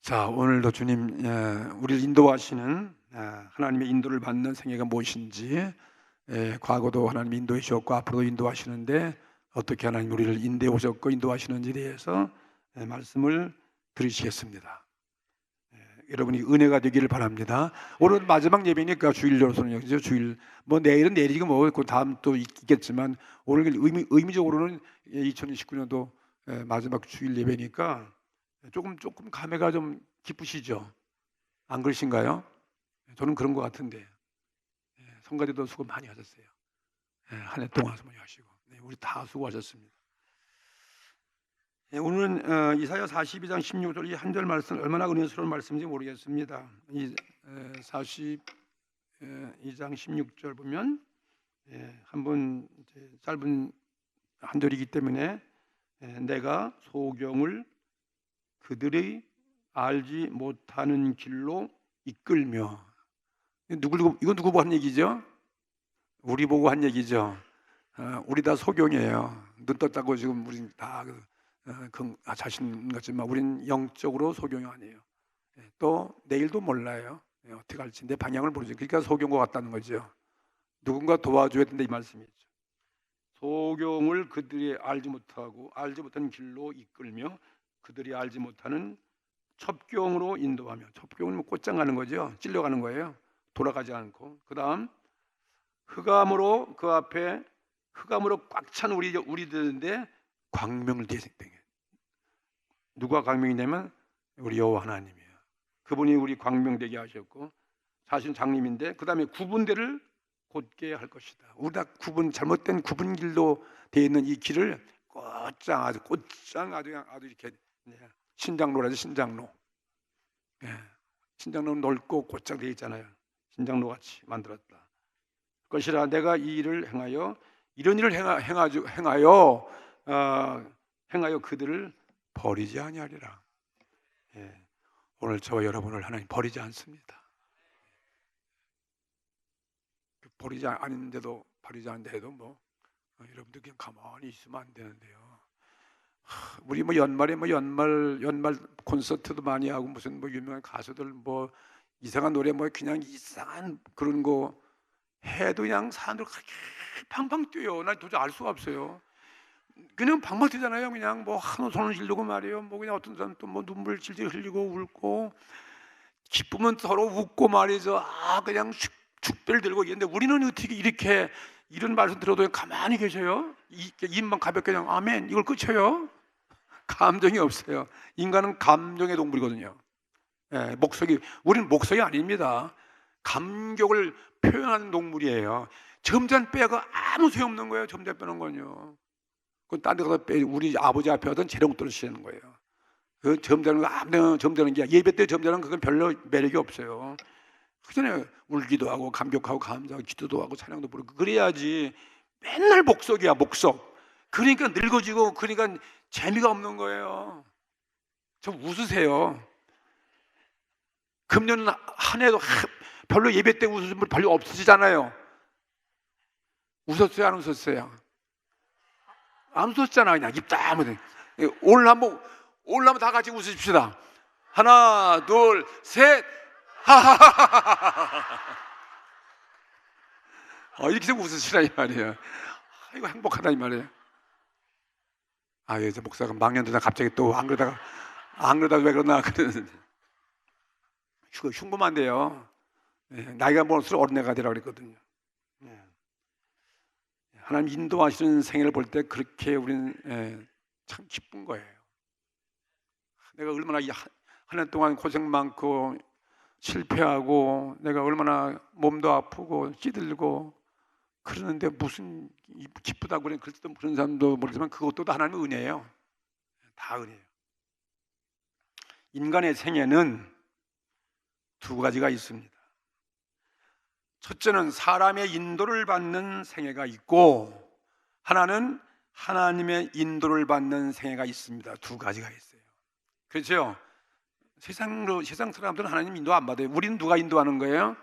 자, 오늘도 주님 우리를 인도하시는 하나님의 인도를 받는 생애가 무엇인지, 과거도 하나님 인도해 주셨고 앞으로도 인도하시는데 어떻게 하나님 우리를 인도해 오셨고 인도하시는지에 대해서 말씀을 들으시겠습니다. 여러분이 은혜가 되기를 바랍니다. 오늘 마지막 예배니까 주일로서는 그죠? 주일 뭐 내일은 내일이고 뭐 그 다음 또 있겠지만 오늘 의미적으로는 2029년도 마지막 주일 예배니까 조금 감회가 좀 깊으시죠? 안 그러신가요? 저는 그런 것 같은데. 성가대도 수고 많이 하셨어요. 한 해 동안 수고 많이 하시고. 우리 다 수고하셨습니다. 오늘은 이사야 42장 16절 이 한 절 말씀 얼마나 은혜스러운 말씀인지 모르겠습니다. 이 42장 16절 보면 한번 짧은 한 절이기 때문에 내가 소경을 그들이 알지 못하는 길로 이끌며, 이거 누구 보고 한 얘기죠? 우리 보고 한 얘기죠. 우리 다 소경이에요. 눈 떴다고 지금 우리 다 자신 같지만 우린 영적으로 소경이 아니에요. 또 내일도 몰라요. 어떻게 할지 내 방향을 모르죠. 그러니까 소경과 같다는 거죠. 누군가 도와줘야 된다 이 말씀이죠. 소경을 그들이 알지 못하는 길로 이끌며 그들이 알지 못하는 첩경으로 인도하며, 첩경은 뭐 곧장 가는 거죠. 찔려가는 거예요. 돌아가지 않고. 그 다음 흑암으로, 그 앞에 흑암으로 꽉 찬 우리들인데 광명을 대생땡해. 누가 광명이냐면 우리 여호와 하나님이에요. 그분이 우리 광명되게 하셨고 자신 장님인데 그 다음에 구분대를 곧게 할 것이다. 우리 다 잘못된 구분 길로 되어 있는 이 길을 곧장 아주 이렇게 신장로라죠. 신장로. 신장로는 넓고 곧장 되어 있잖아요. 신장로 같이 만들었다. 그것이라 내가 이 일을 행하여 이런 일을 행하여 그들을 버리지 아니하리라. 오늘 저와 여러분을 하나님 버리지 않습니다. 버리지 않는데도 뭐 여러분들 그냥 가만히 있으면 안 되는데요. 우리 뭐 연말 콘서트도 많이 하고 무슨 뭐 유명한 가수들 뭐 이상한 노래 뭐 그냥 이상한 그런 거 해도 그냥 사람들 그렇게 팡팡 뛰어요. 난 도저히 알 수가 없어요. 그냥 방방 뛰잖아요. 그냥 뭐 한우 손을 지르고 말이에요. 뭐 그냥 어떤 사람 또 뭐 눈물 질질 흘리고 울고 기쁘면 서로 웃고 말이죠. 그냥 축배를 들고 있는데 우리는 어떻게 이렇게 이런 말씀 들어도 가만히 계셔요? 입만 가볍게 그냥 아멘 이걸 끝쳐요? 감정이 없어요. 인간은 감정의 동물이거든요. 우리는 목석이 아닙니다. 감격을 표현하는 동물이에요. 점잖 빼가 아무 소용없는 거예요. 점잖 빼는 건요. 그건 딴 데 가서 우리 아버지 앞에 하던 재롱 떨어지는 거예요. 그 점잖은 게 예배 때 점잖은 그건 별로 매력이 없어요. 그전에 울기도 하고 감격하고 감사하고 기도도 하고 찬양도 부르고 그래야지. 맨날 목석이야 목석. 그러니까 늙어지고 그러니까 재미가 없는 거예요. 좀 웃으세요. 금년 한 해도 별로 예배 때 웃으신 분 별로 없으시잖아요. 웃었어요? 안 웃었어요? 안 웃었잖아. 그냥 입 다물고. 오늘 한번 다 같이 웃으십시다. 하나 둘 셋. 이렇게 좀 웃으시라 이 말이에요. 이거 행복하다 이 말이에요. 이제 목사가 망년되다 갑자기 또 안 그러다가 왜 그러나 그러는데 흉보면 나이가 먹을수록 어린애가 되라고 그랬거든요. 하나님 인도하시는 생애를 볼 때 그렇게 우리는 참 기쁜 거예요. 내가 얼마나 한 해 동안 고생 많고 실패하고 내가 얼마나 몸도 아프고 찌들고 그러는데 무슨 기쁘다고 그런 사람도 모르지만 그것도 하나님의 은혜예요. 다 은혜예요. 인간의 생애는 두 가지가 있습니다. 첫째는 사람의 인도를 받는 생애가 있고 하나는 하나님의 인도를 받는 생애가 있습니다. 두 가지가 있어요. 그렇죠? 세상 사람들은 하나님 인도 안 받아요. 우리는 누가 인도하는 거예요?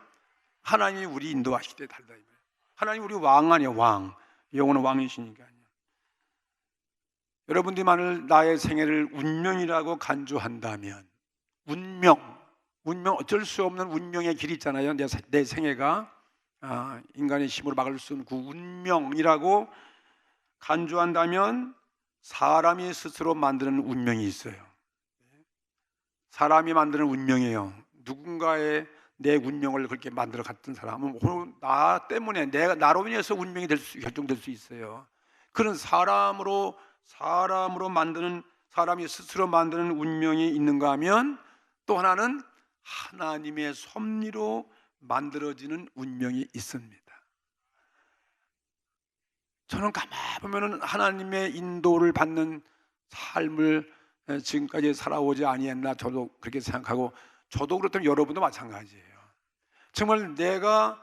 하나님이 우리 인도하실 때 달다. 하나님 우리 왕 아니에요. 왕. 영원한 왕이시니까요. 여러분들이 만일 나의 생애를 운명이라고 간주한다면 운명 어쩔 수 없는 운명의 길이 있잖아요. 내 생애가 인간의 힘으로 막을 수 없는 그 운명이라고 간주한다면 사람이 스스로 만드는 운명이 있어요. 사람이 만드는 운명이에요. 누군가의 내 운명을 그렇게 만들어 갔던 사람은 나 때문에 나로 인해서 운명이 결정될 수 있어요. 그런 사람으로 만드는, 사람이 스스로 만드는 운명이 있는가 하면 또 하나는 하나님의 섭리로 만들어지는 운명이 있습니다. 저는 가만히 보면 하나님의 인도를 받는 삶을 지금까지 살아오지 아니했나, 저도 그렇게 생각하고, 저도 그렇다면 여러분도 마찬가지예요. 정말 내가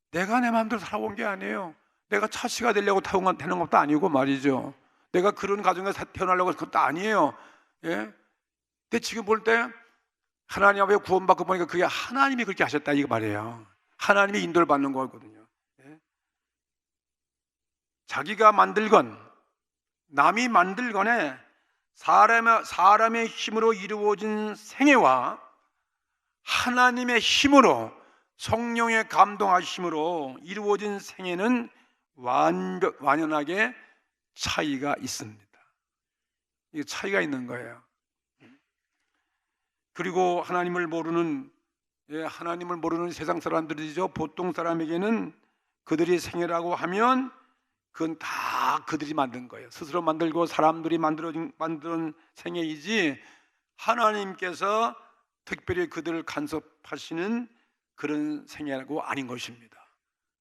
내 마음대로 살아온 게 아니에요. 내가 차씨가 되려고 태어난 것도 아니고 말이죠. 내가 그런 가정에 태어나려고 그것도 아니에요. 예? 근데 지금 볼 때 하나님 앞에 구원받고 보니까 그게 하나님이 그렇게 하셨다 이거 말이에요. 하나님이 인도를 받는 거거든요. 예? 자기가 만들건 남이 만들건에 사람의 힘으로 이루어진 생애와 하나님의 힘으로, 성령의 감동하심으로 이루어진 생애는 완연하게 차이가 있습니다. 이게 차이가 있는 거예요. 그리고 하나님을 모르는 세상 사람들이죠. 보통 사람에게는 그들이 생애라고 하면 그건 다 그들이 만든 거예요. 스스로 만들고 사람들이 만든 생애이지, 하나님께서 특별히 그들을 간섭하시는 그런 생애라고 아닌 것입니다.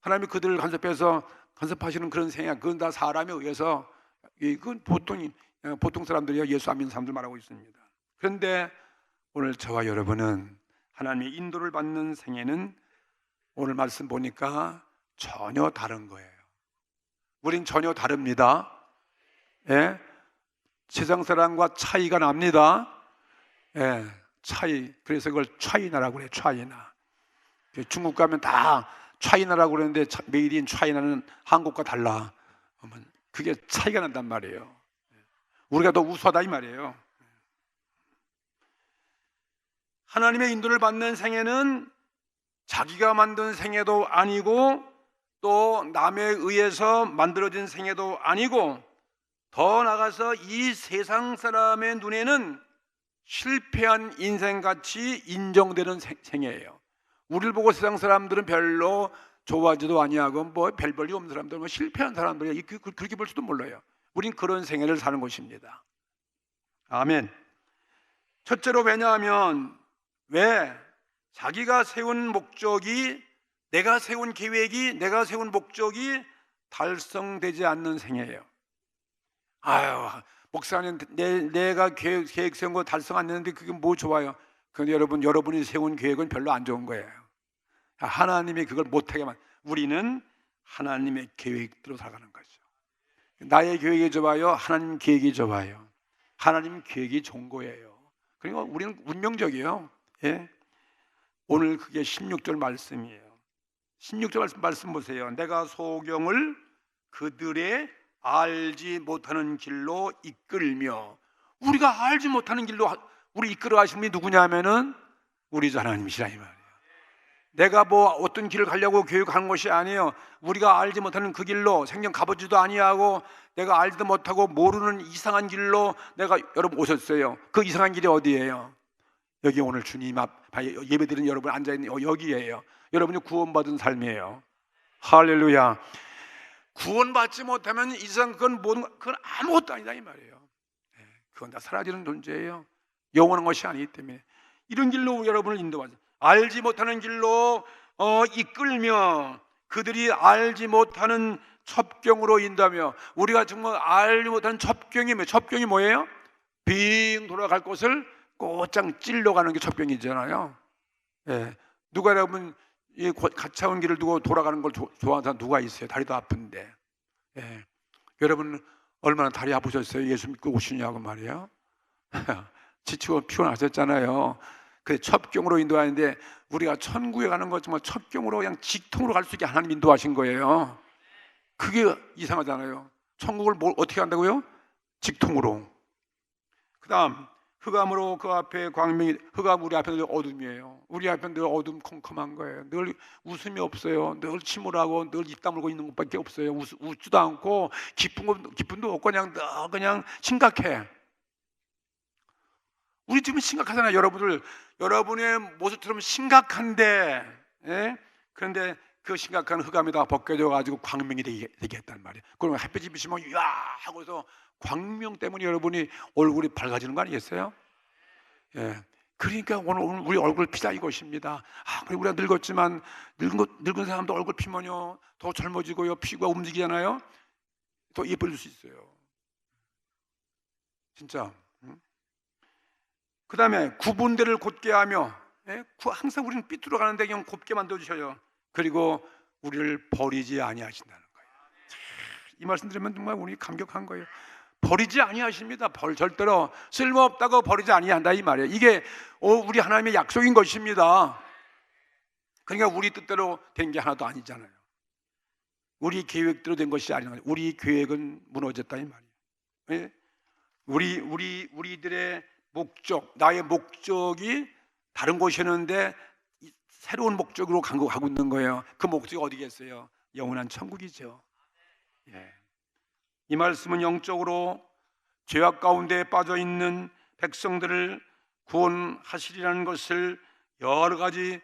하나님이 그들을 간섭하시는 그런 생애, 그건 다 사람에 의해서, 그건 보통 사람들이요, 예수 안 믿는 사람들 말하고 있습니다. 그런데 오늘 저와 여러분은 하나님의 인도를 받는 생애는 오늘 말씀 보니까 전혀 다른 거예요. 우린 전혀 다릅니다. 예? 세상 사람과 차이가 납니다. 예, 차이. 그래서 그걸 차이나라고 그래요. 차이나. 중국 가면 다 차이나라고 그러는데 메이드 인 차이나는 한국과 달라. 그게 차이가 난단 말이에요. 우리가 더 우수하다 이 말이에요. 하나님의 인도를 받는 생애는 자기가 만든 생애도 아니고 또 남에 의해서 만들어진 생애도 아니고, 더 나아가서 이 세상 사람의 눈에는 실패한 인생같이 인정되는 생애예요. 우리를 보고 세상 사람들은 별로 좋아하지도 아니하고 별 볼일 없는 사람들, 실패한 사람들이야, 그렇게 볼 수도 몰라요. 우린 그런 생애를 사는 것입니다. 아멘. 첫째로, 왜냐하면 왜 자기가 세운 목적이, 내가 세운 계획이, 내가 세운 목적이 달성되지 않는 생애예요. 아유, 목사님, 내가 계획 세운 거 달성 안 되는데 그게 뭐 좋아요? 그런데 여러분이 세운 계획은 별로 안 좋은 거예요. 하나님이 그걸 못하게 우리는 하나님의 계획대로 살아가는 거죠. 나의 계획이 좋아요? 하나님 계획이 좋아요? 하나님 계획이 좋은 거예요. 그러니까 우리는 운명적이에요. 예? 오늘 그게 16절 말씀이에요. 16절 말씀 보세요. 내가 소경을 그들의 알지 못하는 길로 이끌며, 우리가 알지 못하는 길로 우리 이끌어 가신 분이 누구냐면은 우리 하나님이시라 이 말이에요. 내가 어떤 길을 가려고 교육하는 것이 아니에요. 우리가 알지 못하는 그 길로, 생전 가보지도 아니하고 내가 알지도 못하고 모르는 이상한 길로 여러분 오셨어요. 그 이상한 길이 어디예요? 여기 오늘 주님 앞 예배드리는 여러분 앉아있는 여기예요. 여러분이 구원받은 삶이에요. 할렐루야. 구원받지 못하면 이상 그건 아무것도 아니다 이 말이에요. 그건 다 사라지는 존재예요. 영원한 것이 아니기 때문에 이런 길로 여러분을 인도하죠. 알지 못하는 길로 이끌며, 그들이 알지 못하는 첩경으로 인도하며. 우리가 정말 알지 못하는 첩경이 뭐예요? 빙 돌아갈 곳을 곧장 찔러가는 게 첩경이잖아요. 예. 누가 여러분 이 가차운 길을 두고 돌아가는 걸 좋아하는 사람 누가 있어요? 다리도 아픈데. 예. 여러분 얼마나 다리 아프셨어요? 예수 믿고 오시냐고 말이에요. 지치고 피곤하셨잖아요. 그 첩경으로 인도하는데, 우리가 천국에 가는 것 정말 첩경으로 그냥 직통으로 갈 수 있게 하나님 인도하신 거예요. 그게 이상하잖아요. 천국을 어떻게 한다고요? 직통으로. 그 다음 흑암으로 그 앞에 광명이, 흑암 우리 앞에 늘 어둠이에요. 우리 앞에 늘 어둠 컴컴한 거예요. 늘 웃음이 없어요. 늘 침울하고 늘 입 다물고 있는 것밖에 없어요. 웃지도 않고 기쁨도 없고 그냥 심각해. 우리 지금 심각하잖아요. 여러분의 모습처럼 심각한데, 예? 그런데 그 심각한 흑암이 다 벗겨져 가지고 광명이 되게 했단 말이에요. 그러면 햇빛이 비치면 야 하고서 광명 때문에 여러분이 얼굴이 밝아지는 거 아니겠어요? 예. 그러니까 오늘 우리 얼굴 피자 이것입니다. 그리고 우리가 늙었지만 늙은 사람도 얼굴 피면요 더 젊어지고요, 피부가 움직이잖아요. 더 예뻐질 수 있어요. 진짜. 그 다음에 구분대를 곧게 하며, 예? 항상 우리는 삐뚤어가는데 그냥 곱게 만들어주셔요. 그리고 우리를 버리지 아니하신다는 거예요. 이 말씀 들으면 정말 우리 감격한 거예요. 버리지 아니하십니다. 절대로 쓸모없다고 버리지 아니한다 이 말이에요. 이게 우리 하나님의 약속인 것입니다. 그러니까 우리 뜻대로 된 게 하나도 아니잖아요. 우리 계획대로 된 것이 아니라 우리 계획은 무너졌다 이 말이에요. 예? 우리들의 목적, 나의 목적이 다른 곳이었는데 새로운 목적으로 가고 있는 거예요. 그 목적이 어디겠어요? 영원한 천국이죠. 예. 이 말씀은 영적으로 죄악 가운데 빠져 있는 백성들을 구원하시리라는 것을 여러 가지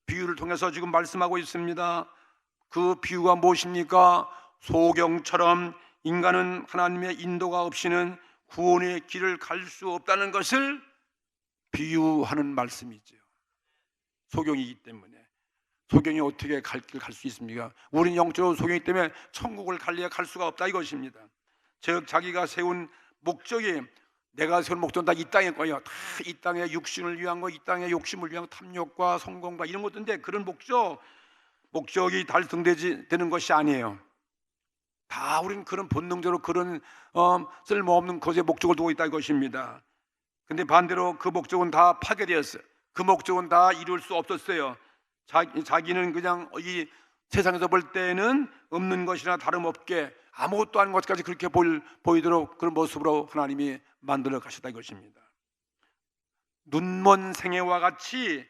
비유를 통해서 지금 말씀하고 있습니다. 그 비유가 무엇입니까? 소경처럼 인간은 하나님의 인도가 없이는 구원의 길을 갈 수 없다는 것을 비유하는 말씀이죠. 소경이기 때문에. 소경이 어떻게 갈 길 갈 수 있습니까? 우리는 영적으로 소경이기 때문에 천국을 갈래야 갈 수가 없다 이것입니다. 즉 자기가 세운 목적이, 내가 세운 목적은 다 이 땅의 거예요. 다 이 땅의 육신을 위한 거, 이 땅의 욕심을 위한 탐욕과 성공과 이런 것들인데, 그런 목적이 달성되는 것이 아니에요. 다 우리는 그런 본능적으로 그런 쓸모없는 것에 목적을 두고 있다 이것입니다. 근데 반대로 그 목적은 다 파괴되었어요. 그 목적은 다 이룰 수 없었어요. 자기는 그냥 이 세상에서 볼 때는 없는 것이나 다름없게 아무것도 아닌 것까지 그렇게 보이도록 그런 모습으로 하나님이 만들어 가셨다 이것입니다. 눈먼 생애와 같이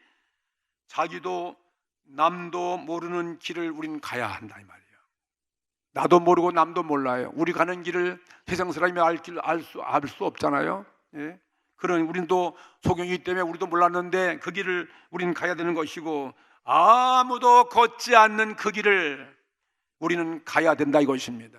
자기도 남도 모르는 길을 우리는 가야 한다 이 말이에요. 나도 모르고 남도 몰라요. 우리 가는 길을 세상 사람이 알 수 없잖아요. 예? 그런 우리도 소경이기 때문에 우리도 몰랐는데 그 길을 우리는 가야 되는 것이고, 아무도 걷지 않는 그 길을 우리는 가야 된다 이것입니다.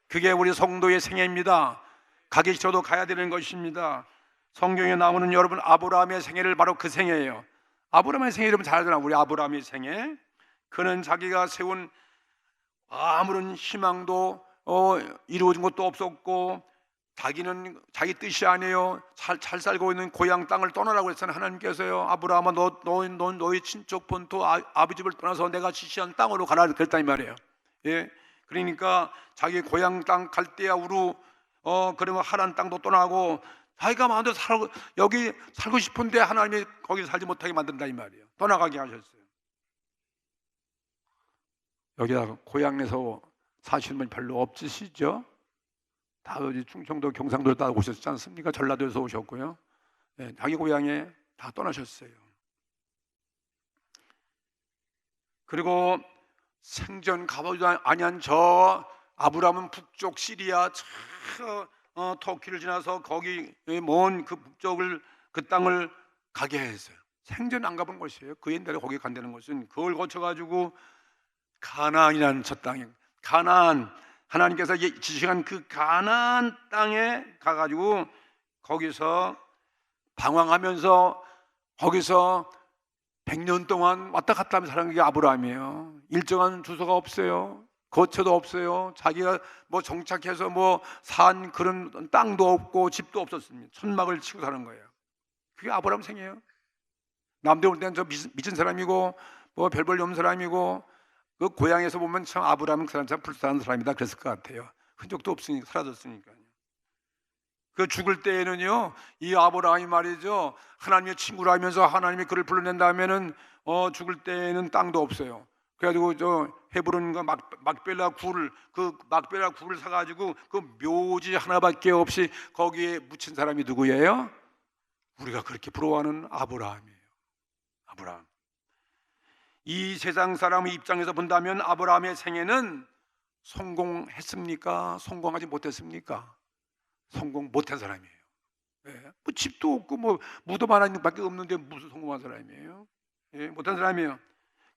그게 우리 성도의 생애입니다. 가기 싫어도 가야 되는 것입니다. 성경에 나오는 여러분 아브라함의 생애를 바로 그 생애예요. 아브라함의 생애 여러분 잘 알잖아요. 우리 아브라함의 생애. 그는 자기가 세운 아무런 희망도 이루어진 것도 없었고, 자기는 자기 뜻이 아니에요. 잘 살고 있는 고향 땅을 떠나라고 했잖아요. 하나님께서요. 아브라함아 너의 친척 본토 아버지 집을 떠나서 내가 지시한 땅으로 가라 그랬단 말이에요. 예. 그러니까 자기 고향 땅 갈대아 우루 그러면 하란 땅도 떠나고 자기가 마음대로 여기 살고 싶은데 하나님이 거기 살지 못하게 만든다 이 말이에요. 떠나가게 하셨어요. 여기다가 고향에서 사시는 분 별로 없으시죠? 다 어디 충청도 경상도에 다 오셨지 않습니까? 전라도에서 오셨고요. 네, 자기 고향에 다 떠나셨어요. 그리고 생전 가보지 아니한 저 아브라함은 북쪽 시리아 터키를 지나서 거기 먼 그 북쪽을 그 땅을 가게 했어요. 생전 안 가본 곳이에요. 그 옛날에 거기 간다는 것은 그걸 거쳐가지고 가나안이라는 첫 땅에, 가나안, 하나님께서 지시한 그 가나안 땅에 가가지고 거기서 방황하면서 거기서 100년 동안 왔다 갔다 하면서 사는 게 아브라함이에요. 일정한 주소가 없어요. 거처도 없어요. 자기가 뭐 정착해서 뭐 산 그런 땅도 없고 집도 없었습니다. 천막을 치고 사는 거예요. 그게 아브라함 생이에요. 남들 볼 때는 저 미친 사람이고 뭐 별 볼 없는 사람이고, 그 고향에서 보면 참 아브라함은 그 사람 참 불쌍한 사람이다 그랬을 것 같아요. 흔적도 없으니까, 사라졌으니까요. 그 죽을 때에는요, 이 아브라함이 말이죠, 하나님의 친구라 하면서 하나님이 그를 불러낸다 하면은 죽을 때에는 땅도 없어요. 그래가지고 저 헤브론과 막벨라 굴을 사가지고 그 묘지 하나밖에 없이 거기에 묻힌 사람이 누구예요? 우리가 그렇게 부러워하는 아브라함이에요. 아브라함. 이 세상 사람의 입장에서 본다면 아브라함의 생애는 성공했습니까? 성공하지 못했습니까? 성공 못한 사람이에요. 예, 뭐 집도 없고 뭐 무덤 하나밖에 없는데 무슨 성공한 사람이에요? 예, 못한 사람이에요.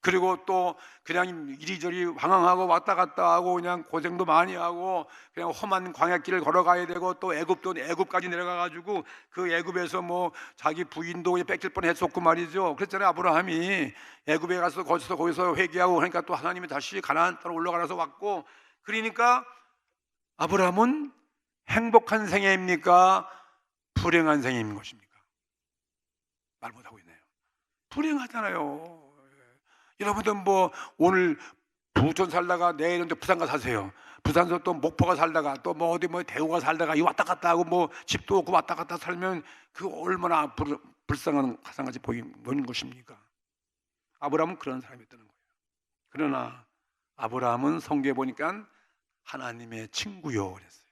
그리고 또 그냥 이리저리 황황하고 왔다 갔다 하고 그냥 고생도 많이 하고 그냥 험한 광야길을 걸어가야 되고 또 애굽까지 내려가 가지고 그 애굽에서 뭐 자기 부인도 뺏길 뻔했었고 말이죠. 그랬잖아요. 아브라함이 애굽에 가서 거기서 회개하고 그러니까 또 하나님이 다시 가나안 땅으로 올라가서 왔고, 그러니까 아브라함은 행복한 생애입니까? 불행한 생애인 것입니까? 말 못하고 있네요. 불행하잖아요. 여러분들 뭐 오늘 부천 살다가 내일은 부산 가 사세요. 부산에서 또 목포가 살다가 또 뭐 어디 뭐 대구가 살다가 이 왔다 갔다 하고 뭐 집도 없고 왔다 갔다 살면 그 얼마나 불쌍한 가상같이 보이는 것입니까? 아브라함은 그런 사람이었다는 거예요. 그러나 아브라함은 성경에 보니까 하나님의 친구요 그랬어요.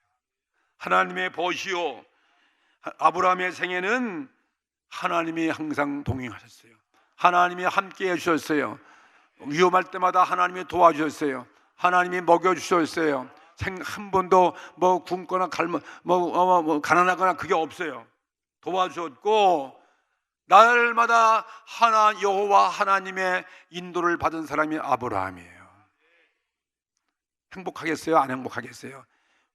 하나님의 벗이요. 아브라함의 생애는 하나님이 항상 동행하셨어요. 하나님이 함께 해주셨어요. 위험할 때마다 하나님이 도와주셨어요. 하나님이 먹여주셨어요. 한 번도 뭐 굶거나 가난하거나 그게 없어요. 도와주셨고 날마다 여호와 하나님의 인도를 받은 사람이 아브라함이에요. 행복하겠어요? 안 행복하겠어요?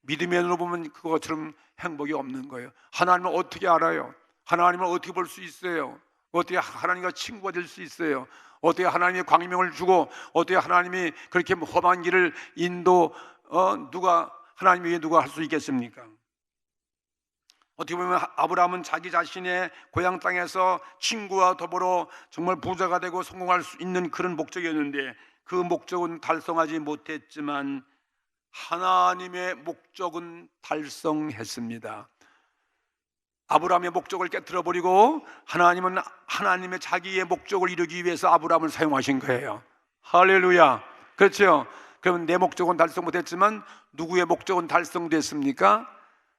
믿음의 눈으로 보면 그것처럼 행복이 없는 거예요. 하나님을 어떻게 알아요? 하나님을 어떻게 볼 수 있어요? 어떻게 하나님과 친구가 될 수 있어요? 어떻게 하나님의 광명을 주고 어떻게 하나님이 그렇게 험한 길을 누가 하나님 위해 누가 할 수 있겠습니까? 어떻게 보면 아브라함은 자기 자신의 고향 땅에서 친구와 더불어 정말 부자가 되고 성공할 수 있는 그런 목적이었는데 그 목적은 달성하지 못했지만 하나님의 목적은 달성했습니다. 아브라함의 목적을 깨트려버리고 하나님은 하나님의 자기의 목적을 이루기 위해서 아브라함을 사용하신 거예요. 할렐루야. 그렇죠? 그러면 내 목적은 달성 못했지만 누구의 목적은 달성됐습니까?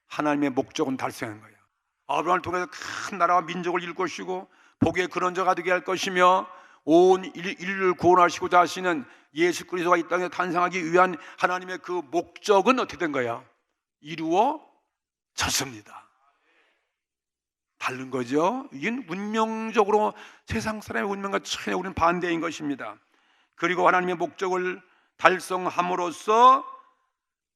하나님의 목적은 달성한 거예요. 아브라함을 통해서 큰 나라와 민족을 이룰 것이고 복의 근원자가 되게 할 것이며 온 인류를 구원하시고자 하시는 예수 그리스도가 이 땅에 탄생하기 위한 하나님의 그 목적은 어떻게 된 거야? 이루어졌습니다. 다른 거죠. 이건 운명적으로 세상 사람의 운명과 전혀 우리는 반대인 것입니다. 그리고 하나님의 목적을 달성함으로써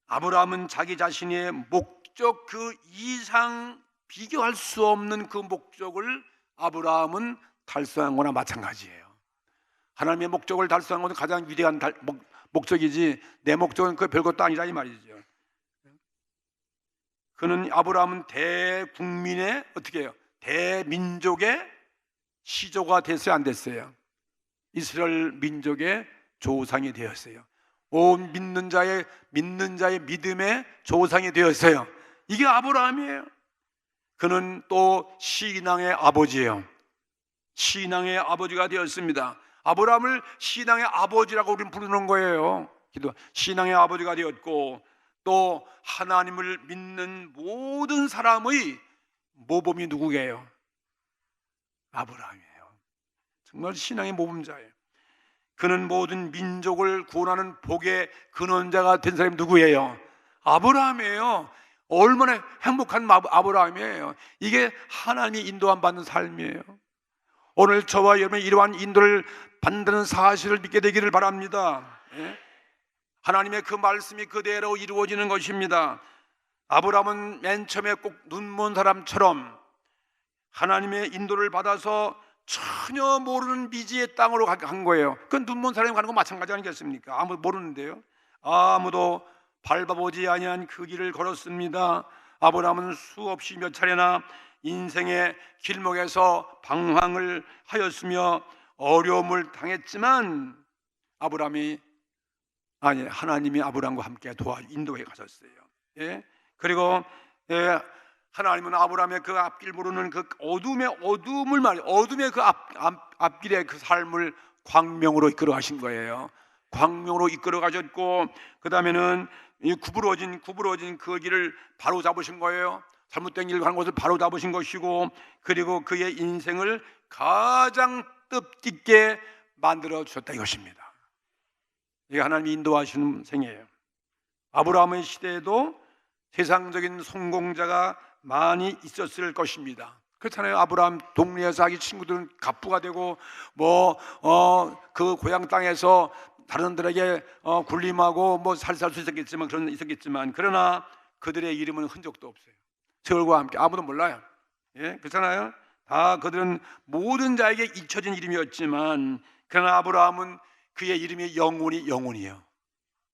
아브라함은 자기 자신의 목적 그 이상 비교할 수 없는 그 목적을 아브라함은 달성한 거나 마찬가지예요. 하나님의 목적을 달성한 것은 가장 위대한 목적이지 내 목적은 그 별것도 아니라 이 말이죠. 그는 아브라함은 대국민의 어떻게 해요? 대민족의 시조가 됐어요, 안 됐어요? 이스라엘 민족의 조상이 되었어요. 온 믿는 자의 믿음의 조상이 되었어요. 이게 아브라함이에요. 그는 또 신앙의 아버지예요. 신앙의 아버지가 되었습니다. 아브라함을 신앙의 아버지라고 우리는 부르는 거예요. 신앙의 아버지가 되었고 또 하나님을 믿는 모든 사람의 모범이 누구게요? 아브라함이에요. 정말 신앙의 모범자예요. 그는 모든 민족을 구원하는 복의 근원자가 된 사람이 누구예요? 아브라함이에요. 얼마나 행복한 아브라함이에요. 이게 하나님이 인도함 받는 삶이에요. 오늘 저와 여러분이 이러한 인도를 받는 사실을 믿게 되기를 바랍니다. 하나님의 그 말씀이 그대로 이루어지는 것입니다. 아브라함은 맨 처음에 꼭 눈먼 사람처럼 하나님의 인도를 받아서 전혀 모르는 미지의 땅으로 간 거예요. 그 눈먼 사람이 가는 건 마찬가지 아니겠습니까? 아무도 모르는데요. 아무도 밟아보지 아니한 그 길을 걸었습니다. 아브라함은 수없이 몇 차례나 인생의 길목에서 방황을 하였으며 어려움을 당했지만 하나님이 아브라함과 함께 인도해 가셨어요. 그리고 하나님은 아브라함의 그 앞길 모르는 그 어둠의 그 앞길의 그 삶을 광명으로 이끌어 가신 거예요. 광명으로 이끌어 가셨고 그 다음에는 이 구부러진 그 길을 바로 잡으신 거예요. 잘못된 길 가는 것을 바로 잡으신 것이고, 그리고 그의 인생을 가장 뜻깊게 만들어 주셨다 이것입니다. 이게 하나님이 인도하시는 생애예요. 아브라함의 시대에도 세상적인 성공자가 많이 있었을 것입니다. 그렇잖아요. 아브라함 동네에서 자기 친구들은 갑부가 되고 그 고향 땅에서 다른들에게 굴림하고 살 수 있었겠지만 그러나 그들의 이름은 흔적도 없어요. 저울과 함께 아무도 몰라요. 예, 그렇잖아요. 다 그들은 모든 자에게 잊혀진 이름이었지만 그러나 아브라함은 그의 이름이 영원이에요.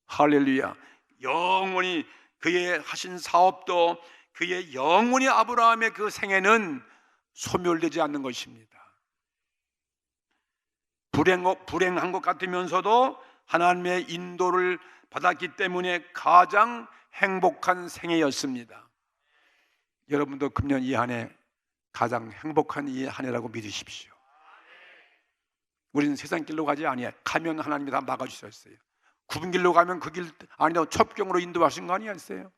할렐루야. 영원히 그의 하신 사업도 그의 영원히 아브라함의 그 생애는 소멸되지 않는 것입니다. 불행한 것 같으면서도 하나님의 인도를 받았기 때문에 가장 행복한 생애였습니다. 여러분도 금년 이 한 해 가장 행복한 이 한 해라고 믿으십시오. 우리는 세상 길로 가지 아니에요. 가면 하나님이 다 막아주셨어요. 굽은 길로 가면 그 길 아니라 첩경으로 인도하신 거 아니었어요?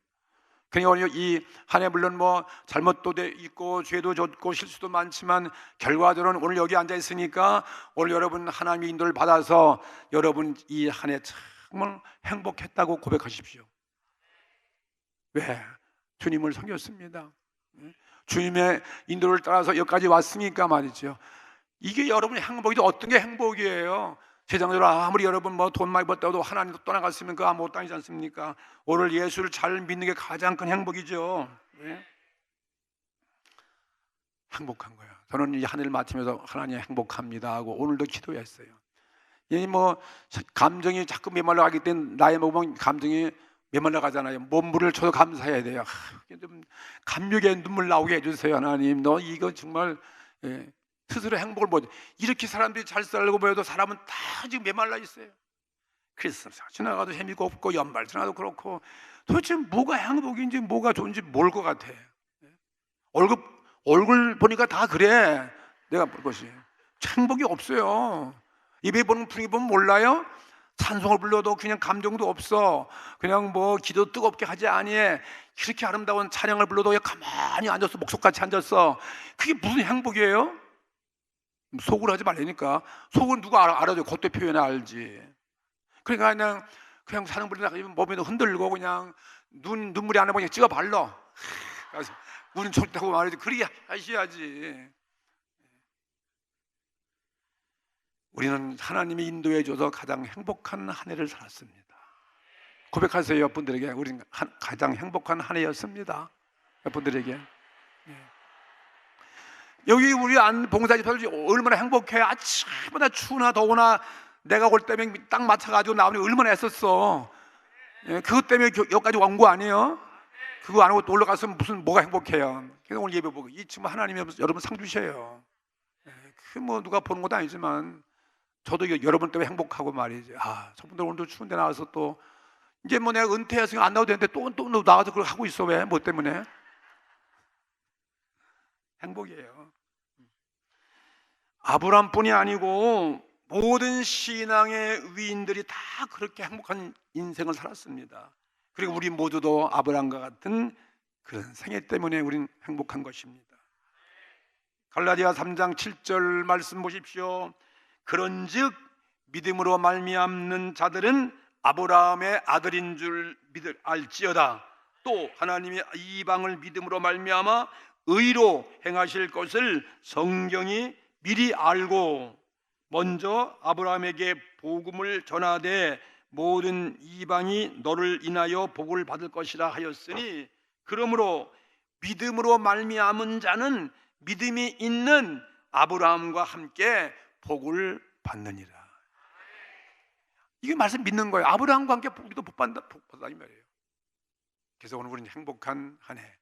그러니까 이 한 해 물론 잘못도 있고 죄도 졌고 실수도 많지만 결과적으로는 오늘 여기 앉아 있으니까 오늘 여러분 하나님의 인도를 받아서 여러분 이 한 해 정말 행복했다고 고백하십시오. 왜? 주님을 섬겼습니다. 주님의 인도를 따라서 여기까지 왔으니까 말이죠. 이게 여러분의 행복이죠. 어떤 게 행복이에요? 세상적으로 아무리 여러분 돈 많이 벌다고 하나님도 떠나갔으면 그 아무것도 아니지 않습니까? 오늘 예수를 잘 믿는 게 가장 큰 행복이죠. 네? 행복한 거예요. 저는 이 한 해를 마치면서 하나님 행복합니다 하고 오늘도 기도했어요. 이 감정이 자꾸 메말라 가기 때문에 나이 먹으면 감정이 메말라 가잖아요. 몸부를 쳐도 감사해야 돼요. 좀 감격의 눈물 나오게 해주세요. 하나님, 너 이거 정말 스스로 행복을 못. 이렇게 사람들이 잘 살고 보여도 사람은 다 지금 메말라 있어요. 크리스마스 지나가도 재미가 없고 연말 지나도 그렇고 도대체 뭐가 행복인지 뭐가 좋은지 모를 것 같아. 얼굴 보니까 다 그래. 내가 볼 것이 행복이 없어요. 입에 보는 분위기 보면 몰라요? 찬송을 불러도 그냥 감정도 없어. 그냥 기도 뜨겁게 하지 아니해. 그렇게 아름다운 찬양을 불러도 그냥 가만히 앉아서 목석같이 앉았어. 그게 무슨 행복이에요? 속을 하지 말라니까. 속은 누가 알아줘? 겉대 표현해 알지. 그러니까 그냥 사는 분이 몸이 흔들고 그냥 눈물이 안 나고 그냥 찍어 발라. 우린 좋다고 말하지. 그렇게 하셔야지. 우리는 하나님이 인도해 줘서 가장 행복한 한 해를 살았습니다. 고백하세요. 여러분들에게 우리는 가장 행복한 한 해였습니다. 여러분들에게. 여기 우리 봉사집사들 얼마나 행복해. 아침마다 추우나 더우나 내가 올 때면 딱 맞춰가지고 나오니 얼마나 애썼어. 그것 때문에 여기까지 온 거 아니에요? 그거 안 하고 또 올라가서 뭐가 행복해요. 그래서 오늘 예배 보고 이 지금 하나님이 여러분 상 주셔요. 그 누가 보는 것도 아니지만 저도 여러분 때문에 행복하고 말이지. 저분들 오늘도 추운데 나와서 또 이제 내가 은퇴해서 안 나와도 되는데 또 나와서 그걸 하고 있어. 왜? 뭐 때문에? 행복이에요. 아브라함뿐이 아니고 모든 신앙의 위인들이 다 그렇게 행복한 인생을 살았습니다. 그리고 우리 모두도 아브라함과 같은 그런 생애 때문에 우리는 행복한 것입니다. 갈라디아 3장 7절 말씀 보십시오. 그런즉 믿음으로 말미암는 자들은 아브라함의 아들인 줄 알지어다. 또 하나님이 이방을 믿음으로 말미암아 의로 행하실 것을 성경이 미리 알고 먼저 아브라함에게 복음을 전하되 모든 이방이 너를 인하여 복을 받을 것이라 하였으니 그러므로 믿음으로 말미암은 자는 믿음이 있는 아브라함과 함께 복을 받느니라. 이게 말씀 믿는 거예요. 아브라함과 함께 우리도 복 받는다 이 말이에요. 그래서 오늘 우리는 행복한 한 해.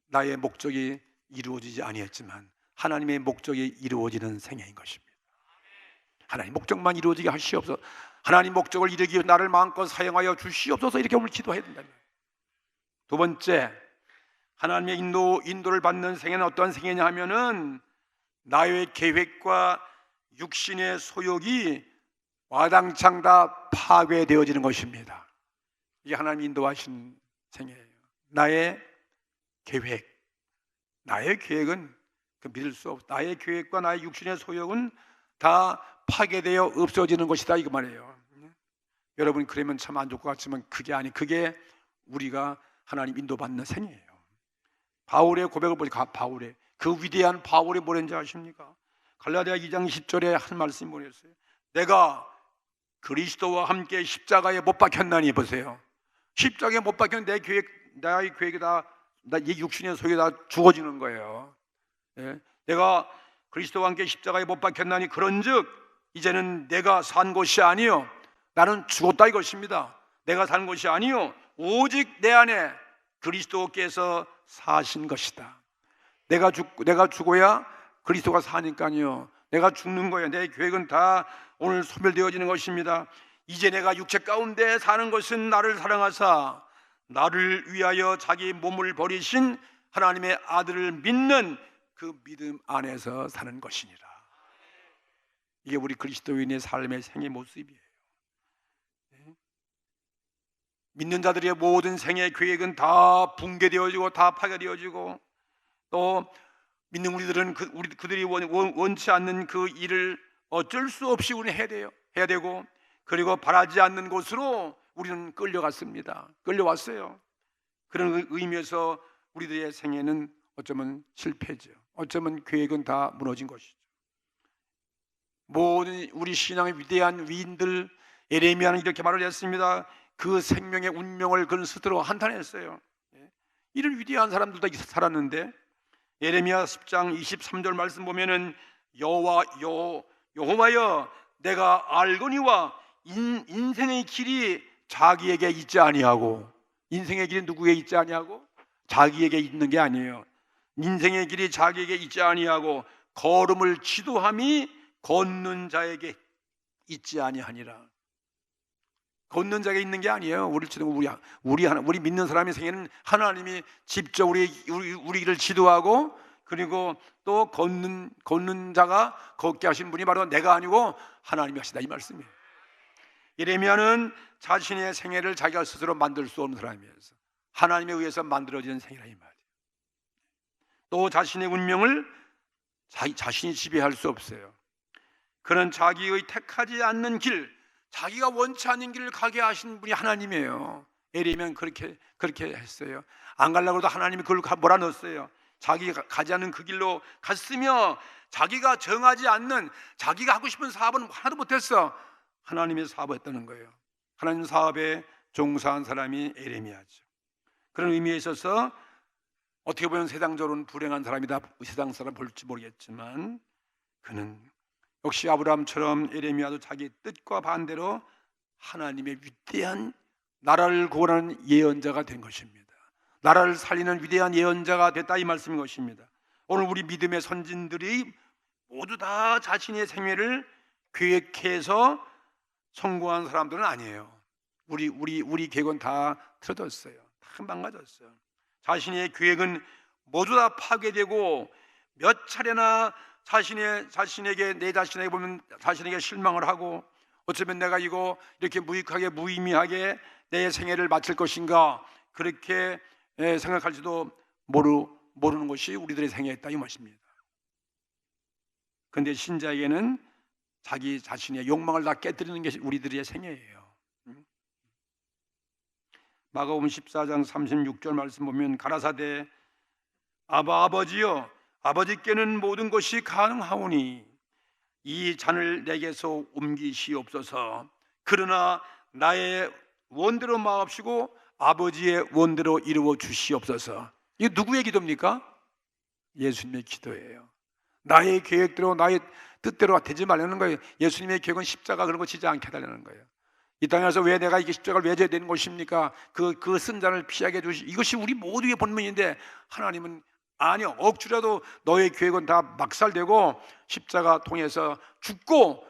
나의 목적이 이루어지지 아니했지만 하나님의 목적이 이루어지는 생애인 것입니다. 하나님 목적만 이루어지게 하시옵소서. 하나님 목적을 이루기 위해 나를 마음껏 사용하여 주시옵소서. 이렇게 오늘 기도해야 된다. 두 번째, 하나님의 인도를 받는 생애는 어떤 생애냐 하면은 나의 계획과 육신의 소욕이 와당창 다 파괴되어지는 것입니다. 이게 하나님 인도하신 생애예요. 나의 계획, 나의 계획은 믿을 수 없어. 나의 계획과 나의 육신의 소욕은 다 파괴되어 없어지는 것이다 이거 말이에요. 여러분 그러면 참 안 좋을 것 같지만 그게 우리가 하나님 인도받는 생이에요. 바울의 고백을 보니까 바울의 그 위대한 바울이 뭐랬는지 아십니까? 갈라디아 2장 10절에 한 말씀이 뭐였어요? 내가 그리스도와 함께 십자가에 못 박혔나니. 보세요. 십자가에 못 박힌 나의 계획이 다, 이 육신의 소욕이 다 죽어지는 거예요. 예? 내가 그리스도와 함께 십자가에 못 박혔나니 그런즉 이제는 내가 산 것이 아니요 나는 죽었다 이것입니다. 내가 산 것이 아니요 오직 내 안에 그리스도께서 사신 것이다. 내가 죽어야 그리스도가 사니까요. 내가 죽는 거예요. 내 계획은 다 오늘 소멸되어지는 것입니다. 이제 내가 육체 가운데 사는 것은 나를 사랑하사 나를 위하여 자기 몸을 버리신 하나님의 아들을 믿는 그 믿음 안에서 사는 것이니라. 이게 우리 그리스도인의 삶의 생의 모습이에요. 믿는 자들의 모든 생의 계획은 다 붕괴되어지고 다 파괴되어지고, 또 믿는 우리들은 그들이 원치 않는 그 일을 어쩔 수 없이 우리는 해야 되고, 그리고 바라지 않는 곳으로 우리는 끌려왔어요. 그런 의미에서 우리들의 생애는 어쩌면 실패죠. 어쩌면 계획은 다 무너진 것이죠. 모든 우리 신앙의 위대한 위인들, 예레미야는 이렇게 말을 했습니다. 그 생명의 운명을 그는 스스로 한탄했어요. 이런 위대한 사람들도 살았는데, 예레미야 10장 23절 말씀 보면은 여호와여 내가 알거니와 인생의 길이 자기에게 있지 아니하고, 인생의 길이 누구에게 있지 아니하고? 자기에게 있는 게 아니에요. 인생의 길이 자기에게 있지 아니하고 걸음을 지도함이 걷는 자에게 있지 아니하니라. 걷는 자에게 있는 게 아니에요. 우리 믿는 사람의 생애는 하나님이 직접 우리를 지도하고, 그리고 또 걷는 자가 걷게 하신 분이 바로 내가 아니고 하나님이 하시다 이 말씀이에요. 예레미야는 자신의 생애를 자기가 스스로 만들 수 없는 사람이어서 하나님에 의해서 만들어진 생애라 이 말이에요. 또 자신의 운명을 자신이 지배할 수 없어요. 그는 자기의 택하지 않는 길, 자기가 원치 않는 길을 가게 하신 분이 하나님이에요. 예레미야는 그렇게 했어요. 안 가려고 해도 하나님이 그걸 몰아넣었어요. 자기가 가지 않는 그 길로 갔으며, 자기가 정하지 않는, 자기가 하고 싶은 사업은 하나도 못했어. 하나님의 사업을 했다는 거예요. 하나님 사업에 종사한 사람이 예레미야죠. 그런 의미에 있어서 어떻게 보면 세상적으로는 불행한 사람이다, 세상 사람 볼지 모르겠지만, 그는 역시 아브라함처럼 예레미야도 자기 뜻과 반대로 하나님의 위대한 나라를 구원하는 예언자가 된 것입니다. 나라를 살리는 위대한 예언자가 됐다 이 말씀인 것입니다. 오늘 우리 믿음의 선진들이 모두 다 자신의 생애를 계획해서 성공한 사람들은 아니에요. 우리 계획은 다 틀어졌어요. 다 망가졌어요. 자신의 계획은 모두 다 파괴되고, 몇 차례나 내 자신에게 보면 자신에게 실망을 하고, 어쩌면 내가 이거 이렇게 무의미하게 내 생애를 마칠 것인가, 그렇게 생각할지도 모르는 것이 우리들의 생애였다 이 말입니다. 그런데 신자에게는 자기 자신의 욕망을 다 깨뜨리는 게 우리들의 생애예요. 마가복음 14장 36절 말씀 보면 가라사대 아버지여 아버지께는 모든 것이 가능하오니 이 잔을 내게서 옮기시옵소서. 그러나 나의 원대로 마옵시고 아버지의 원대로 이루어 주시옵소서. 이게 누구의 기도입니까? 예수님의 기도예요. 나의 계획대로 나의 뜻대로 되지 말라는 거예요. 예수님의 계획은 십자가 그런 거 지지 않게 해달라는 거예요. 이 땅에서 왜 내가 이게 십자가를 왜 져야 되는 것입니까? 그 쓴잔을 피하게 해주시. 이것이 우리 모두의 본문인데, 하나님은 아니요, 억지라도 너의 계획은 다 막살되고 십자가 통해서 죽고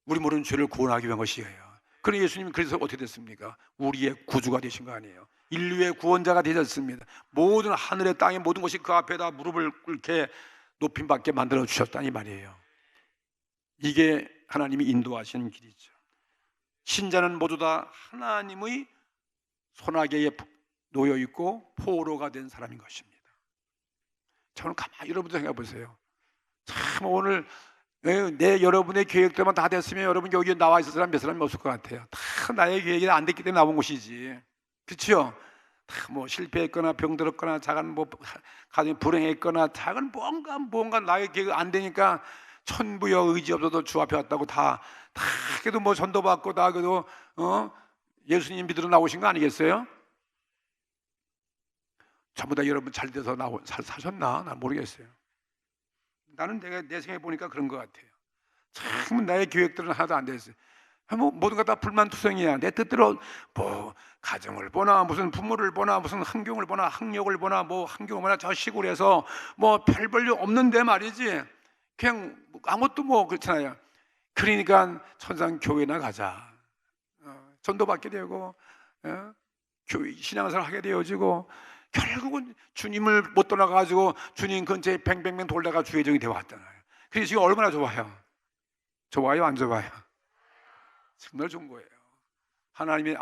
우리 모르는 죄를 구원하기 위한 것이에요. 그런데 예수님은 그래서 어떻게 됐습니까? 우리의 구주가 되신 거 아니에요. 인류의 구원자가 되셨습니다. 모든 하늘의 땅의 모든 것이 그 앞에다 무릎을 꿇게 높임받게 만들어 주셨다니 말이에요. 이게 하나님이 인도하시는 길이죠. 신자는 모두 다 하나님의 손아귀에 놓여 있고 포로가 된 사람인 것입니다. 저는 가만히 여러분도 생각해 보세요. 참 오늘 여러분의 계획대로만 다 됐으면 여러분 여기 나와 있을 사람 몇 사람이 없을 것 같아요. 다 나의 계획이 안 됐기 때문에 나온 것이지. 그렇죠? 다 뭐 실패했거나 병들었거나 작은 뭐 가정이 불행했거나 작은 뭔가 나의 계획이 안 되니까 천부여 의지 없어도 주 앞에 왔다고 다 그래도 뭐 전도 받고 다 그래도 예수님 믿으러 나오신 거 아니겠어요? 전부 다 여러분 잘 돼서 사셨나? 난 모르겠어요. 나는 내 생각해 보니까 그런 것 같아요. 참 나의 계획들은 하나도 안 됐어요. 뭐 모든 것 다 불만투성이야. 내 뜻대로 뭐 가정을 보나 무슨 부모를 보나 무슨 환경을 보나 학력을 보나 뭐 환경을 보나 저 시골에서 뭐 별 볼 일 없는데 말이지. 그냥 아무것도 뭐 그렇잖아요. 그러니까 천상 교회나 가자. 전도 받게 되고 교회 신앙생활 하게 되어지고 결국은 주님을 못 떠나가지고 주님 근처에 뱅뱅뱅 돌다가 주의정이 되어 왔잖아요. 그래서 지금 얼마나 좋아요? 좋아요, 안 좋아요? 정말 좋은 거예요. 하나님이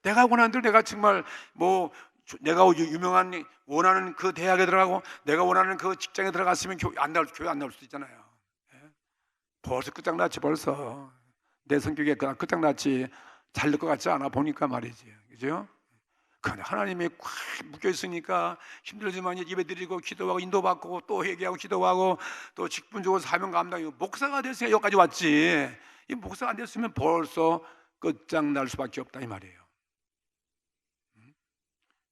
내가 원하는 대로 내가 정말 뭐 내가 유명한 원하는 그 대학에 들어가고 내가 원하는 그 직장에 들어갔으면 교회 안 나올 수도 있잖아요. 벌써 끝장났지 벌써. 내 성격에 끝장났지. 잘 될 것 같지 않아 보니까 말이지. 그죠? 그런데 하나님이 꽉 묶여 있으니까 힘들지만 예배드리고 기도하고 인도받고 또 회개하고 기도하고 또 직분 주고 사명 감당하고 목사가 됐으니까 여기까지 왔지. 이 목사가 안 됐으면 벌써 끝장날 수밖에 없다 이 말이에요.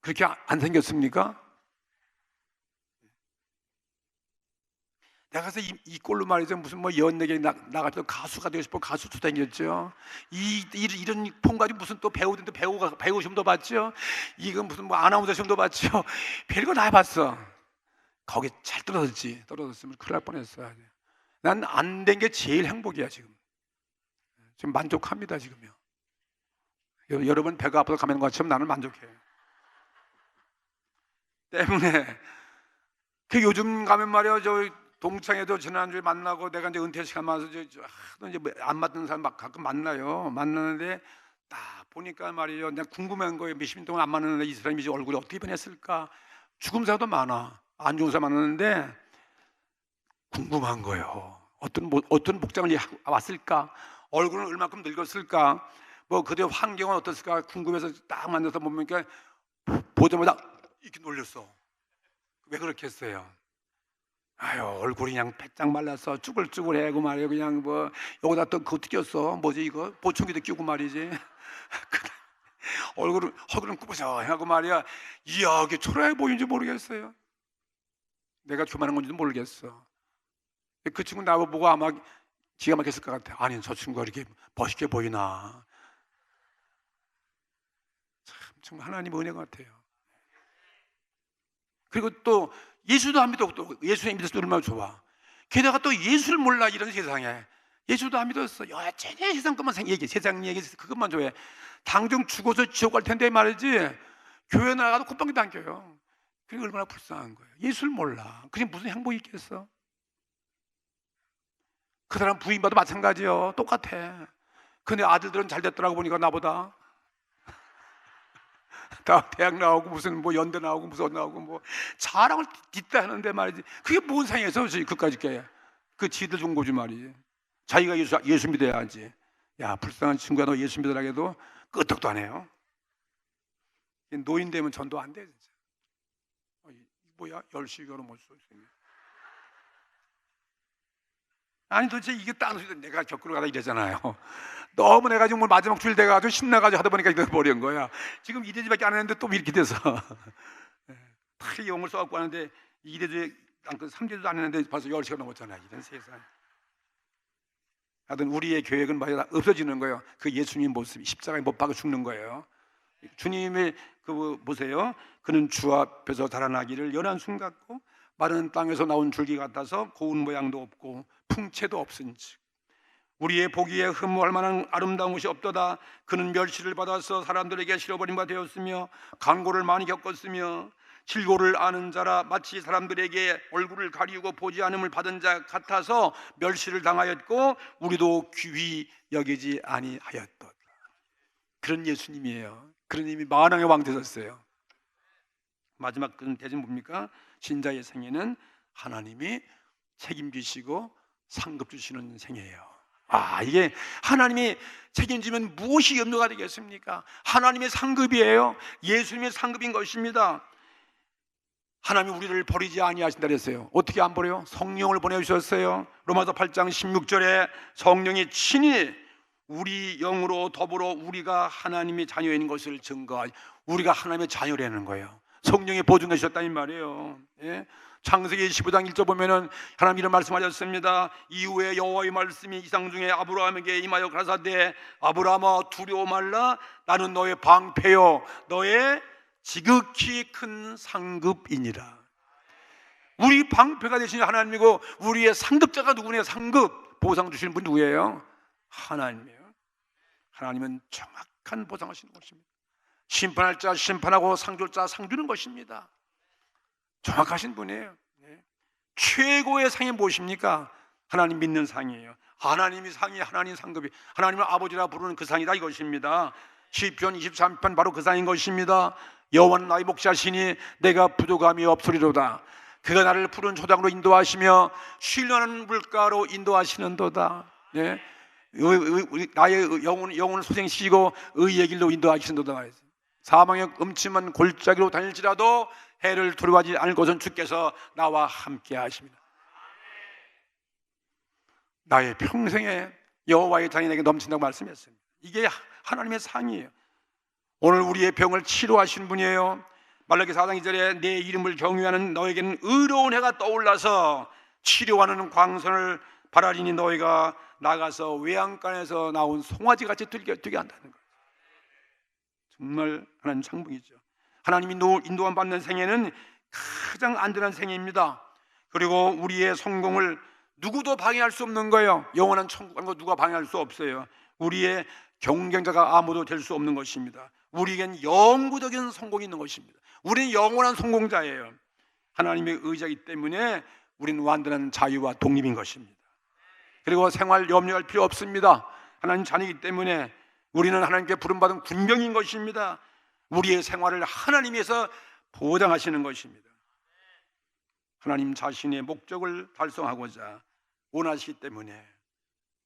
그렇게 안 생겼습니까? 내가 가서 이 꼴로 말이죠 무슨 뭐 연예계 나가서 가수가 되고 싶어 가수도 다녔죠. 이런 폰 가지고 무슨 또 배우든지 배우 시험도 봤죠. 이건 무슨 뭐 아나운서 시험도 봤죠. 별거 다 해봤어. 거기 잘 떨어졌으면 큰일 날 뻔했어요. 난 안 된 게 제일 행복이야 지금 만족합니다 지금요. 여러분 배가 아파서 가면 것처럼 나는 만족해요. 때문에 그 요즘 가면 말이야 저 동창회도 지난주에 만나고 내가 이제 은퇴 시간 맞아서 이제 안 맞는 사람 막 가끔 만나는데 딱 보니까 말이죠 내가 궁금한 거예요. 몇십 년 동안 안 만났는데 이 사람이 이제 얼굴이 어떻게 변했을까. 죽은 사람도 많아. 안 좋은 사람 많았는데 궁금한 거예요. 어떤 복장을 왔을까. 얼굴은 얼마큼 늙었을까. 뭐 그때 환경은 어땠을까 궁금해서 딱 만나서 보니까 보자마자 이렇게 놀렸어. 왜 그렇게 했어요? 아유 얼굴이 그냥 빼짝 말라서 쭈글쭈글해고 말이에요. 그냥 뭐 여기다 또 그거 끼웠어. 뭐지 이거 보청기도 끼고 말이지. 얼굴은 꾸부정하고 말이야. 이야 이게 초라해 보이는지 모르겠어요. 내가 교만한 건지도 모르겠어. 그 친구 나보고 아마 기가 막혔을 것 같아. 아니 저 친구가 이렇게 멋있게 보이나. 참 정말 하나님 은혜 같아요. 그리고 또 예수도 안 믿어. 또 예수님 믿어서 얼마나 좋아. 게다가 또 예수를 몰라 이런 세상에. 예수도 안 믿었어. 여전히 세상 것만 얘기, 세상 얘기 그것만 좋아해. 당장 죽어서 지옥 갈 텐데 말이지. 교회 나가도 콧방귀도 안 껴요. 그게 얼마나 불쌍한 거예요. 예수를 몰라. 그게 무슨 행복이 있겠어? 그 사람 부인봐도 마찬가지요. 똑같아. 근데 아들들은 잘 됐더라고 보니까 나보다. 다 대학 나오고 무슨 뭐 연대 나오고 무슨 나오고 뭐 자랑을 딛다 하는데 말이지. 그게 뭔 상에서 그까짓 게. 그 지들 준 거지 말이지. 자기가 예수 믿어야지. 야 불쌍한 친구야 너 예수 믿으라 해도 끄떡도 안 해요. 노인 되면 전도 안 돼 진짜. 뭐야 10시 결혼 못 써. 아니 도대체 이게 딴 소리 내가 겪으러 가다 이러잖아요. 너무 내가 지금 마지막 주일 돼가지고 신나가지고 하다 보니까 이렇게 버린 거야. 지금 2대지밖에 안 했는데 또 이렇게 돼서 다 영을 써갖고 하는데 2대지 3대지도 안 했는데 벌써 10시가 넘었잖아요. 이런 세상. 하여튼 우리의 계획은 뭐야 없어지는 거예요. 그 예수님 모습 십자가에 못 박아 죽는 거예요. 주님의 그 보세요. 그는 주 앞에서 달아나기를 연한 순 같고 마른 땅에서 나온 줄기 같아서 고운 모양도 없고 풍채도 없은즉 우리의 보기에 흠모할 만한 아름다운 것이 없도다. 그는 멸시를 받아서 사람들에게 실어버린 바 되었으며 강고를 많이 겪었으며 질고를 아는 자라 마치 사람들에게 얼굴을 가리우고 보지 않음을 받은 자 같아서 멸시를 당하였고 우리도 귀히 여기지 아니하였도다. 그런 예수님이에요. 그런 님이 만왕의 왕 되셨어요. 마지막 그 대신 뭡니까? 신자의 생애는 하나님이 책임지시고 상급 주시는 생애예요. 이게 하나님이 책임지면 무엇이 염려가 되겠습니까? 하나님의 상급이에요. 예수님의 상급인 것입니다. 하나님이 우리를 버리지 아니하신다 그랬어요. 어떻게 안 버려요? 성령을 보내주셨어요. 로마서 8장 16절에 성령이 친히 우리 영으로 더불어 우리가 하나님의 자녀인 것을 증거하여, 우리가 하나님의 자녀라는 거예요. 성령이 보증해 주셨다는 말이에요. 예? 창세기 15장 1절 보면은 하나님 이런 말씀하셨습니다. 이후에 여호와의 말씀이 이상 중에 아브라함에게 임하여 가라사대, 아브라함아 두려워 말라, 나는 너의 방패요 너의 지극히 큰 상급이니라. 우리 방패가 되신 하나님이고 우리의 상급자가 누구냐? 상급 보상 주시는 분 누구예요? 하나님이에요. 하나님은 정확한 보상하시는 것입니다. 심판할 자 심판하고 상 줄 자 상 주는 것입니다. 정확하신 분이에요. 최고의 상이 무엇입니까? 하나님 믿는 상이에요. 하나님이 상이, 하나님 상급이, 하나님을 아버지라 부르는 그 상이다 이것입니다. 시편 23편 바로 그 상인 것입니다. 여호와는 나의 목자시니 내가 부족함이 없으리로다. 그가 나를 푸른 초장으로 인도하시며 신령한 물가로 인도하시는도다. 네? 나의 영혼을 소생시키고 의의 길로 인도하시는도다. 사망의 음침한 골짜기로 다닐지라도 해를 두려워하지 않을 것은 주께서 나와 함께 하십니다. 나의 평생에 여호와의 장이 내게 넘친다고 말씀했습니다. 이게 하나님의 상이에요. 오늘 우리의 병을 치료하신 분이에요. 말라기 4장 2절에 내 이름을 경외하는 너에게는 의로운 해가 떠올라서 치료하는 광선을 바라리니 너희가 나가서 외양간에서 나온 송아지같이 뛰게 한다는 거예요. 정말 하나님 상봉이죠. 하나님이 인도함 받는 생애는 가장 안전한 생애입니다. 그리고 우리의 성공을 누구도 방해할 수 없는 거예요. 영원한 천국 가는 거 누가 방해할 수 없어요. 우리의 경쟁자가 아무도 될 수 없는 것입니다. 우리에겐 영구적인 성공이 있는 것입니다. 우리는 영원한 성공자예요. 하나님의 의지이기 때문에 우리는 완전한 자유와 독립인 것입니다. 그리고 생활 염려할 필요 없습니다. 하나님 자녀이기 때문에 우리는 하나님께 부름받은 군병인 것입니다. 우리의 생활을 하나님께서 보장하시는 것입니다. 하나님 자신의 목적을 달성하고자 원하시기 때문에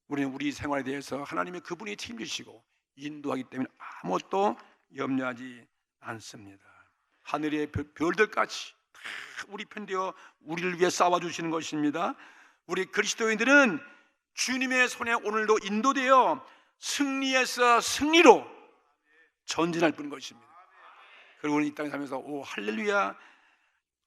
우리는 우리 생활에 대해서 하나님의 그분이 책임지시고 인도하기 때문에 아무것도 염려하지 않습니다. 하늘의 별들같이 다 우리 편되어 우리를 위해 싸워주시는 것입니다. 우리 그리스도인들은 주님의 손에 오늘도 인도되어 승리에서 승리로 전진할 뿐인 것입니다. 그리고 우리 이 땅에 살면서 오 할렐루야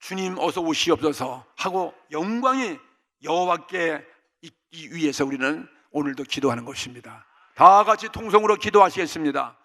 주님 어서 오시옵소서 하고 영광이 여호와께 있기 위해서 우리는 오늘도 기도하는 것입니다. 다 같이 통성으로 기도하시겠습니다.